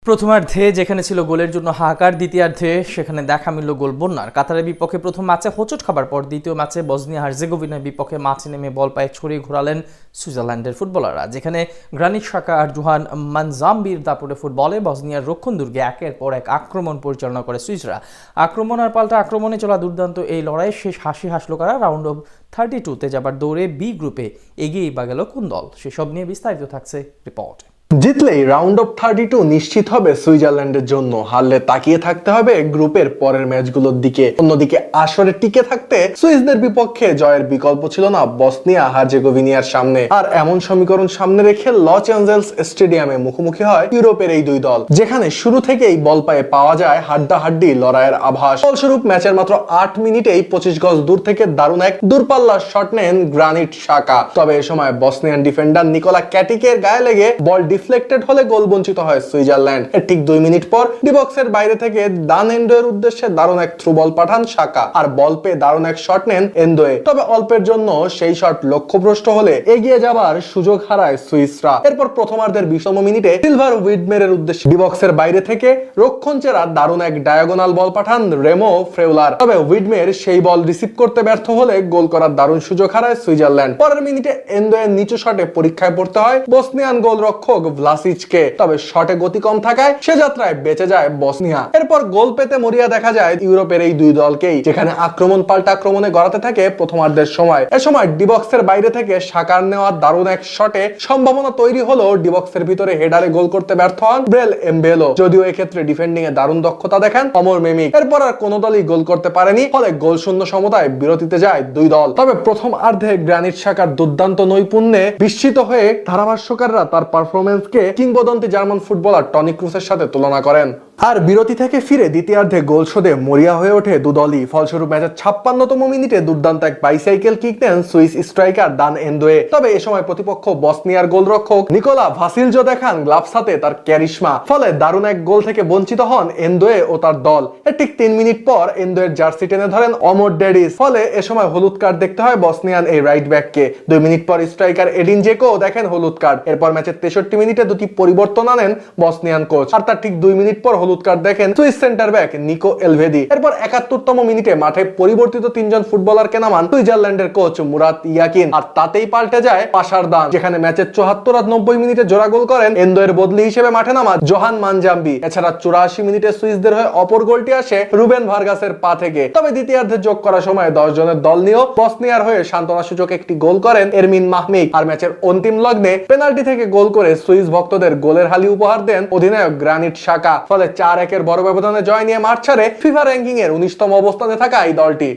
প্রথমার্ধে যেখানে ছিল গোলের জন্য হাহাকার, দ্বিতীয়ার্ধে সেখানে দেখা মিলল গোল বন্যার। কাতারের বিপক্ষে প্রথম ম্যাচে হোঁচট খাবার পর দ্বিতীয় ম্যাচে বসনিয়া হার্জেগোভিনার বিপক্ষে মাঠে নেমে বল পায়ে ছড়িয়ে ঘোরালেন সুইজারল্যান্ডের ফুটবলাররা, যেখানে গ্রানিট শাকা আর জোহান মানজাম্বির দাপটে ফুটবলে বসনিয়ার রক্ষণদুর্গে একের পর এক আক্রমণ পরিচালনা করে সুইসরা। আক্রমণ আর পাল্টা আক্রমণে চলা দুর্দান্ত এই লড়াইয়ে শেষ হাসি হাসলো কারা। রাউন্ড অফ 32-তে যাবার দৌড়ে বি গ্রুপে এগিয়েই বা গেল কোন দল, সেসব নিয়ে বিস্তারিত থাকছে রিপোর্টে। জিতলেই রাউন্ড অফ 32 নিশ্চিত হবে সুইজারল্যান্ডের জন্য, হারলে তাকিয়ে থাকতে হবে গ্রুপের পরের ম্যাচগুলোর দিকে। অন্যদিকে আসরে টিকে থাকতে সুইসদের বিপক্ষে জয়ের বিকল্প ছিল না বসনিয়া হার্জেগোভিনার সামনে। আর এমন সমীকরণ সামনে রেখে লস অ্যাঞ্জেলস স্টেডিয়ামে মুখোমুখি হয় ইউরোপের এই দুই দল, যেখানে শুরু থেকেই বল পায়ে পাওয়া যায় হাড্ডাহাড্ডি লড়াইয়ের আভাস। ফলস্বরূপ ম্যাচের মাত্র 8 মিনিটেই 25 গজ দূর থেকে দারুণ এক দূরপাল্লার শট নেন গ্রানিট শাকা। তবে এ সময় বসনিয়ান ডিফেন্ডার নিকোলা ক্যাটিকের গায়ে লেগে বল ডিফ্লেক্টেড হলে গোল বঞ্চিত হয় সুইজারল্যান্ড। ঠিক 2 মিনিট পর ডিবক্সের বাইরে থেকে দান এন্ডোয়ের উদ্দেশ্যে দারুণ এক থ্রু বল পাঠান শাকা, আর বল পেয়ে দারুণ এক শট নেন এন্ডোয়ে। তবে অল্পের জন্য সেই শট লক্ষ্যভ্রষ্ট হলে এগিয়ে যাবার সুযোগ হারায় সুইসরা। এরপর প্রথমার্ধের 20তম মিনিটে সিলভার উইডমেরের উদ্দেশ্যে ডিবক্সের বাইরে থেকে রক্ষণচেরা দারুণ এক ডায়াগোনাল বল পাঠান রেমো ফ্রেউলার। তবে উইডমের সেই বল রিসিভ করতে ব্যর্থ হলে গোল করার দারুণ সুযোগ হারায় সুইজারল্যান্ড। পরের মিনিটে এন্ডোয়ের নিচু শটে পরীক্ষায় পড়তে হয় বসনিয়ান গোলরক্ষক ভ্লাসিচকে। তবে শটে গতি কম থাকায় সে যাত্রায় বেঁচে যায় বসনিয়া। এরপর গোল পেতে মরিয়া দেখা যায় ইউরোপের এই দুই দলকেই, যেখানে আক্রমণ পাল্টা আক্রমণে গড়াতে থাকে প্রথমার্ধের সময়। এ সময় ডিবক্সের বাইরে থেকে শাকার নেওয়া দারুণ এক শটে সম্ভাবনা তৈরি হলো ডিবক্সের ভিতরে হেডারে গোল করতে ব্যর্থ হন ব্রেল এমবেলো। যদিও এক্ষেত্রে ডিফেন্ডিং এ দারুণ দক্ষতা দেখান অমর মেমিক। এরপর আর কোনো দলই গোল করতে পারেনি, ফলে গোল শূন্য সমতায় বিরতিতে যায় দুই দল। তবে প্রথম অর্ধে গ্রানিট শাকার দুর্দান্ত নৈপুণ্যে বিস্মিত হয়ে ধারাভাষ্যকাররা তার পারফরমেন্সকে কিংবদন্তি জার্মান ফুটবলার টনি ক্রুসের সাথে তুলনা করেন। আর বিরতি থেকে ফিরে দ্বিতীয়ার্ধে গোল শোধে মরিয়া হয়ে ওঠে দুদলই। ফলস্বরূপ ম্যাচের 56তম মিনিটে দুর্দান্ত এক বাইসাইকেল কিক নেন সুইস স্ট্রাইকার দান এন্ডোয়ে। তবে এ সময় প্রতিপক্ষ বসনিয়ার গোলরক্ষক নিকোলা ভাসিলজো দেখান গ্লাভস হাতে তার ক্যারিশমা, ফলে দারুণ এক গোল থেকে বঞ্চিত হন এন্ডোয়ে ও তার দল। এর ঠিক 3 মিনিট পর এন্ডোয়ের জার্সি টেনে ধরেন অমর ডেডিস, ফলে এ সময় হলুদ কার্ড দেখতে হয় বসনিয়ান এই রাইট ব্যাককে। 2 মিনিট পর স্ট্রাইকার এডিন জেকো দেখেন হলুদ কার্ড। এরপর ম্যাচের 63 মিনিটে দুটি পরিবর্তন আনেন বসনিয়ান কোচ, আর তার ঠিক 2 মিনিট পর হলুদ কার্ড দেখেন Swiss centre back Nico Elvedi. এরপর 71তম মিনিটে মাঠে পরিবর্তিত 3 জন ফুটবলারকে নামান সুইজারল্যান্ডের কোচ মুরাত ইয়াকিন, আর তাতেই পাল্টে যায় পাশার দান, যেখানে ম্যাচের 74 আর 90 মিনিটে জোড়া গোল করেন এন্ডোয়ের বদলি হিসেবে মাঠে নামা জোহান মানজাম্বি। এছাড়া 84 মিনিটে সুইসদের হয়ে অপর গোলটি আসে রুবেন ভার্গাসের পা থেকে। তবে দ্বিতীয়ার্ধে যোগ করার সময় 10 জনের দল নিয়েও বসনিয়ার হয়ে সান্ত্বনাসূচক একটি গোল করেন এরমিন মাহমিক। আর ম্যাচের অন্তিম লগ্নে পেনাল্টি থেকে গোল করে সুইস ভক্তদের গোলের হালি উপহার দেন অধিনায়ক গ্রানিট শাকা। ফলে 4-1 বড় ব্যবধানে জয় নিয়ে মাঠ ছাড়ে ফিফা র্যাঙ্কিং এর 19তম অবস্থানে থাকা এই দলটি।